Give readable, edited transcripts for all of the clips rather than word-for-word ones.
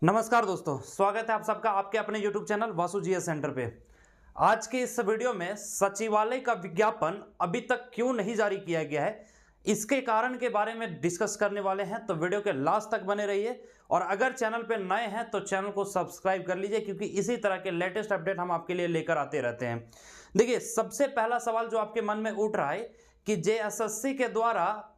नमस्कार दोस्तों, स्वागत है आप सबका आपके अपने YouTube channel Vasu GS centre पे। आज के इस वीडियो में सचिवालय का विज्ञापन अभी तक क्यों नहीं जारी किया गया है, इसके कारण के बारे में डिस्कस करने वाले हैं। तो वीडियो के लास्ट तक बने रहिए और अगर चैनल पे नए हैं तो चैनल को सब्सक्राइब कर लीजिए, क्योंकि इसी तरह के लेटेस्ट अपडेट हम आपके लिए लेकर आते रहते हैं। देखिए, सबसे पहला सवाल जो आपके मन में उठ रहा है कि जेएसएससी के द्वारा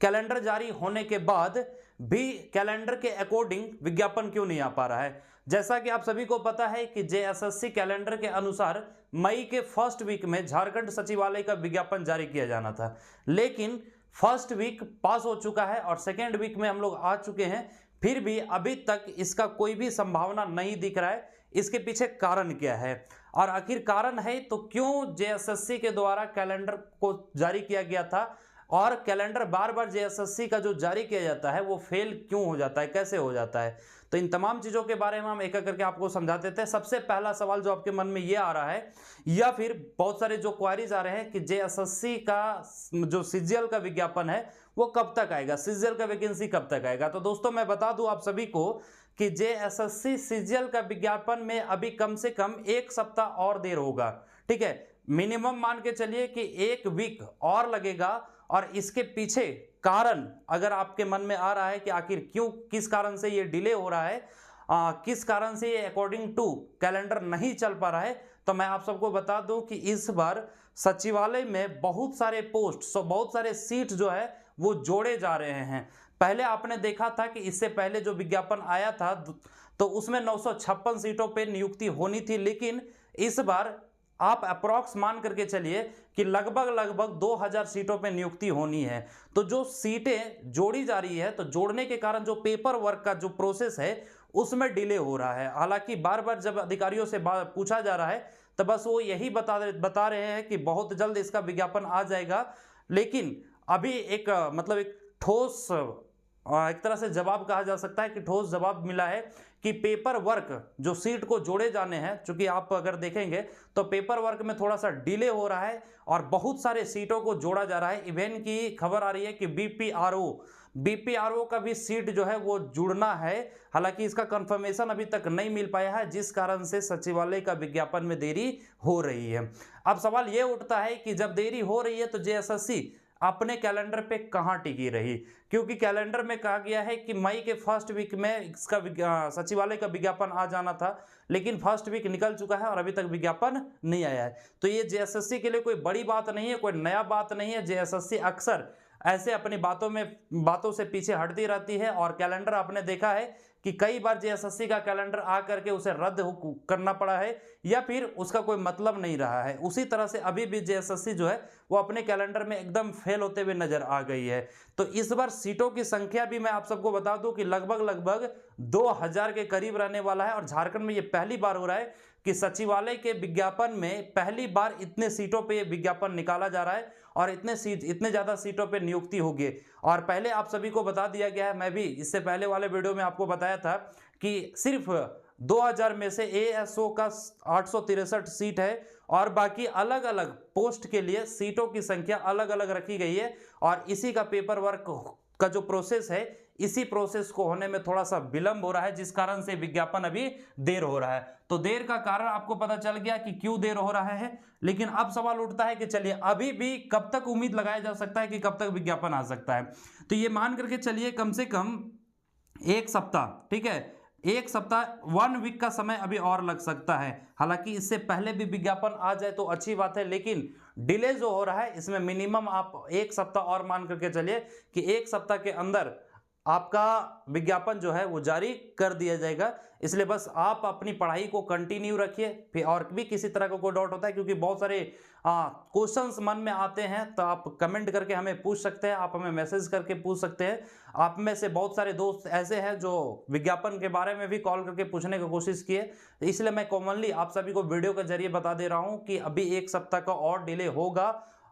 कैलेंडर जारी होने के बाद भी कैलेंडर के अकॉर्डिंग विज्ञापन क्यों नहीं आ पा रहा है। जैसा कि आप सभी को पता है कि जेएसएससी कैलेंडर के अनुसार मई के फर्स्ट वीक में झारखंड सचिवालय का विज्ञापन जारी किया जाना था, लेकिन फर्स्ट वीक पास हो चुका है और सेकेंड वीक में हम लोग आ चुके हैं, फिर भी अभी तक इसका कोई भी संभावना नहीं दिख रहा है। इसके पीछे कारण क्या है और आखिर कारण है तो क्यों जेएसएससी के द्वारा कैलेंडर को जारी किया गया था और कैलेंडर बार बार जेएसएससी का जो जारी किया जाता है वो फेल क्यों हो जाता है, कैसे हो जाता है। तो इन तमाम चीज़ों के बारे में हम एक एक करके आपको समझा देते हैं। सबसे पहला सवाल जो आपके मन में ये आ रहा है, या फिर बहुत सारे जो क्वारीज आ रहे हैं कि जेएसएससी का जो सीजीएल का विज्ञापन है वो कब तक आएगा, सीजीएल का वैकेंसी कब तक आएगा। तो दोस्तों मैं बता दूं आप सभी को कि जेएसएससी सीजीएल का विज्ञापन में अभी कम से कम एक सप्ताह और देर होगा। ठीक है, मिनिमम मान के चलिए कि एक वीक और लगेगा। और इसके पीछे कारण अगर आपके मन में आ रहा है कि आखिर क्यों, किस कारण से ये डिले हो रहा है, किस कारण से ये अकॉर्डिंग टू कैलेंडर नहीं चल पा रहा है, तो मैं आप सबको बता दूं कि इस बार सचिवालय में बहुत सारे पोस्ट, बहुत सारे सीट जो है वो जोड़े जा रहे हैं। पहले आपने देखा था कि इससे पहले जो विज्ञापन आया था तो उसमें 956 सीटों पे नियुक्ति होनी थी, लेकिन इस बार आप अप्रॉक्स मान करके चलिए कि लगभग 2000 सीटों पे नियुक्ति होनी है। तो जो सीटें जोड़ी जा रही है, तो जोड़ने के कारण जो पेपर वर्क का जो प्रोसेस है उसमें डिले हो रहा है। हालांकि बार बार जब अधिकारियों से पूछा जा रहा है तो बस वो यही बता रहे हैं कि बहुत जल्द इसका विज्ञापन आ जाएगा, लेकिन अभी एक एक ठोस एक तरह से जवाब कहा जा सकता है कि ठोस जवाब मिला है कि पेपर वर्क जो सीट को जोड़े जाने हैं, चूंकि आप अगर देखेंगे तो पेपर वर्क में थोड़ा सा डिले हो रहा है और बहुत सारे सीटों को जोड़ा जा रहा है। इवेंट की खबर आ रही है कि बीपीआरओ का भी सीट जो है वो जुड़ना है। हालांकि इसका कंफर्मेशन अभी तक नहीं मिल पाया है, जिस कारण से सचिवालय का विज्ञापन में देरी हो रही है। अब सवाल ये उठता है कि जब देरी हो रही है तो जेएसएससी अपने कैलेंडर पे कहां टिकी रही, क्योंकि कैलेंडर में कहा गया है कि मई के फर्स्ट वीक में इसका सचिवालय का विज्ञापन आ जाना था, लेकिन फर्स्ट वीक निकल चुका है और अभी तक विज्ञापन नहीं आया है। तो ये जेएसएससी के लिए कोई बड़ी बात नहीं है, कोई नया बात नहीं है। जेएसएससी अक्सर ऐसे अपनी बातों से पीछे हटती रहती है और कैलेंडर आपने देखा है कि कई बार जेएसएससी का कैलेंडर आ करके उसे रद्द करना पड़ा है या फिर उसका कोई मतलब नहीं रहा है। उसी तरह से अभी भी जेएसएससी जो है वो अपने कैलेंडर में एकदम फेल होते हुए नजर आ गई है। तो इस बार सीटों की संख्या भी मैं आप सबको बता दूं कि लगभग 2000 के करीब रहने वाला है और झारखंड में ये पहली बार हो रहा है कि सचिवालय के विज्ञापन में पहली बार इतने सीटों पे विज्ञापन निकाला जा रहा है और इतने ज्यादा सीटों पे नियुक्ति होगी। और पहले आप सभी को बता दिया गया है, मैं भी इससे पहले वाले वीडियो में आपको बताया था कि सिर्फ 2000 में से एएसओ का 863 सीट है और बाकी अलग अलग पोस्ट के लिए सीटों की संख्या अलग अलग रखी गई है। और इसी का पेपर वर्क का जो प्रोसेस है, इसी प्रोसेस को होने में थोड़ा सा विलंब हो रहा है, जिस कारण से विज्ञापन अभी देर हो रहा है। तो देर का कारण आपको पता चल गया कि क्यों देर हो रहा है। लेकिन अब सवाल उठता है कि चलिए अभी भी कब तक उम्मीद लगाया जा सकता है कि कब तक विज्ञापन आ सकता है। तो ये मान करके चलिए कम से कम एक सप्ताह, ठीक है, एक सप्ताह 1 वीक का समय अभी और लग सकता है। हालांकि इससे पहले भी विज्ञापन आ जाए तो अच्छी बात है, लेकिन डिले जो हो रहा है इसमें मिनिमम आप एक सप्ताह और मान करके चलिए कि एक सप्ताह के अंदर आपका विज्ञापन जो है वो जारी कर दिया जाएगा। इसलिए बस आप अपनी पढ़ाई को कंटिन्यू रखिए। फिर और भी किसी तरह का कोई डाउट होता है, क्योंकि बहुत सारे क्वेश्चंस मन में आते हैं, तो आप कमेंट करके हमें पूछ सकते हैं, आप हमें मैसेज करके पूछ सकते हैं। आप में से बहुत सारे दोस्त ऐसे हैं जो विज्ञापन के बारे में भी कॉल करके पूछने की कोशिश किए, इसलिए मैं कॉमनली आप सभी को वीडियो के जरिए बता दे रहा हूँ कि अभी एक सप्ताह का और डिले होगा।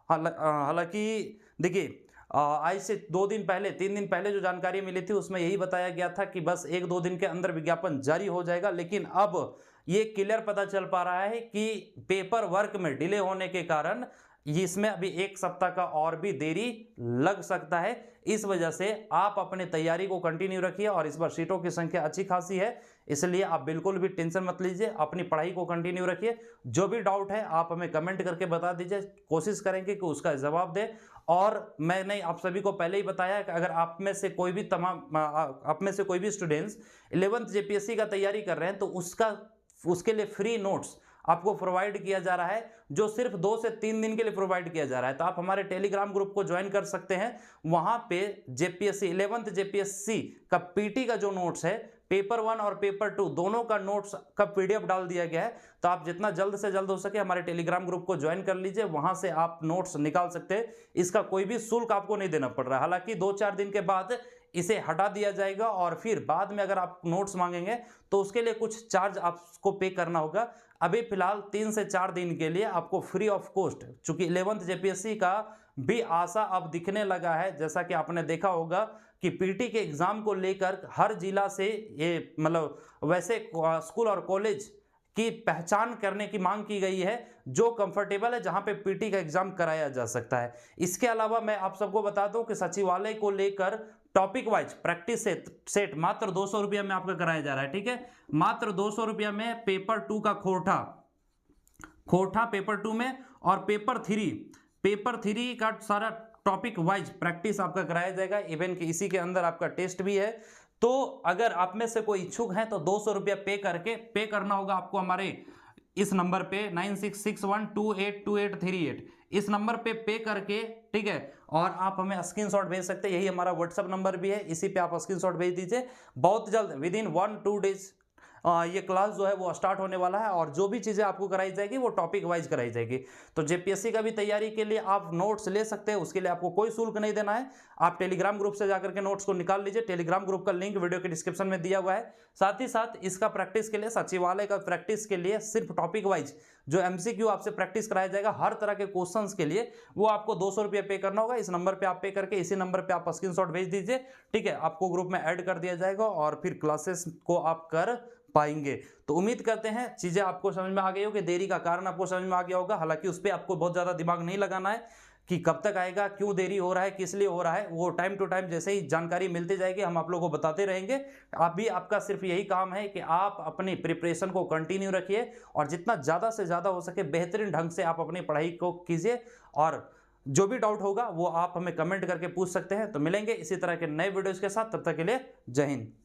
हालांकि देखिए, आज से 2 दिन पहले 3 दिन पहले जो जानकारी मिली थी उसमें यही बताया गया था कि बस 1-2 दिन के अंदर विज्ञापन जारी हो जाएगा। लेकिन अब ये क्लियर पता चल पा रहा है कि पेपर वर्क में डिले होने के कारण इसमें अभी 1 सप्ताह का और भी देरी लग सकता है। इस वजह से आप अपने तैयारी को कंटिन्यू रखिए और इस बार सीटों की संख्या अच्छी खासी है, इसलिए आप बिल्कुल भी टेंशन मत लीजिए, अपनी पढ़ाई को कंटिन्यू रखिए। जो भी डाउट है आप हमें कमेंट करके बता दीजिए, कोशिश करेंगे कि उसका जवाब दें। और मैंने आप सभी को पहले ही बताया कि अगर आप में से कोई भी स्टूडेंट्स 11th जेपीएससी का तैयारी कर रहे हैं तो उसके लिए फ्री नोट्स आपको प्रोवाइड किया जा रहा है, जो सिर्फ 2 से 3 दिन के लिए प्रोवाइड किया जा रहा है। तो आप हमारे टेलीग्राम ग्रुप को ज्वाइन कर सकते हैं। वहां पे जेपीएससी 11th जेपीएससी का पीटी का जो नोट्स है, पेपर 1 और पेपर 2 दोनों का नोट्स का पीडीएफ डाल दिया गया है। तो आप जितना जल्द से जल्द हो सके हमारे टेलीग्राम ग्रुप को ज्वाइन कर लीजिए, वहां से आप नोट्स निकाल सकते हैं। इसका कोई भी शुल्क आपको नहीं देना पड़ रहा है। हालांकि 2-4 दिन के बाद इसे हटा दिया जाएगा और फिर बाद में अगर आप नोट्स मांगेंगे तो उसके लिए कुछ चार्ज आपको पे करना होगा। अभी फिलहाल 3 से 4 दिन के लिए आपको फ्री ऑफ कॉस्ट, चूंकि 11th जेपीएससी का भी आशा अब दिखने लगा है। जैसा कि आपने देखा होगा कि पीटी के एग्जाम को लेकर हर जिला से ये मतलब वैसे स्कूल और कॉलेज की पहचान करने की मांग की गई है जो कंफर्टेबल है, जहां पे पीटी का एग्जाम कराया जा सकता है। इसके अलावा मैं आप सबको बता दूं कि सचिवालय को लेकर टॉपिक वाइज प्रैक्टिस सेट मात्र 200 रुपया में आपका कराया जा रहा है। ठीक है, मात्र 200 रुपया में पेपर 2 का खोटा पेपर 2 में, और पेपर 3 का सारा टॉपिक वाइज प्रैक्टिस आपका कराया जाएगा। इवन कि इसी के अंदर आपका टेस्ट भी है। तो अगर आप में से कोई इच्छुक हैं तो 200 रुपया पे करना होगा आपको हमारे इस नंबर पे 9661282838 इस नंबर पे करके, ठीक है। और आप हमें स्क्रीनशॉट भेज सकते हैं, यही हमारा व्हाट्सएप नंबर भी है, इसी पे आप स्क्रीनशॉट भेज दीजिए। बहुत जल्द विद इन 1-2 डेज ये क्लास जो है वो स्टार्ट होने वाला है और जो भी चीज़ें आपको कराई जाएगी वो टॉपिक वाइज कराई जाएगी। तो जेपीएससी का भी तैयारी के लिए आप नोट्स ले सकते हैं, उसके लिए आपको कोई शुल्क नहीं देना है। आप टेलीग्राम ग्रुप से जाकर के नोट्स को निकाल लीजिए। टेलीग्राम ग्रुप का लिंक वीडियो के डिस्क्रिप्शन में दिया हुआ है। साथ ही साथ इसका प्रैक्टिस के लिए, सचिवालय का प्रैक्टिस के लिए सिर्फ टॉपिक वाइज जो एमसीक्यू आपसे प्रैक्टिस कराया जाएगा हर तरह के क्वेश्चंस के लिए, वो आपको 200 रुपये पे करना होगा। इस नंबर पे आप पे करके इसी नंबर पे आप स्क्रीनशॉट भेज दीजिए, ठीक है। आपको ग्रुप में ऐड कर दिया जाएगा और फिर क्लासेस को आप कर पाएंगे। तो उम्मीद करते हैं चीजें आपको समझ में आ गई होगी, देरी का कारण आपको समझ में आ गया होगा। हालांकि उस पर आपको बहुत ज्यादा दिमाग नहीं लगाना है कि कब तक आएगा, क्यों देरी हो रहा है, किस लिए हो रहा है। वो टाइम टू टाइम जैसे ही जानकारी मिलती जाएगी हम आप लोगों को बताते रहेंगे। अभी आपका सिर्फ यही काम है कि आप अपनी प्रिपरेशन को कंटिन्यू रखिए और जितना ज़्यादा से ज़्यादा हो सके बेहतरीन ढंग से आप अपनी पढ़ाई को कीजिए। और जो भी डाउट होगा वो आप हमें कमेंट करके पूछ सकते हैं। तो मिलेंगे इसी तरह के नए वीडियोज़ के साथ, तब तक के लिए जय हिंद।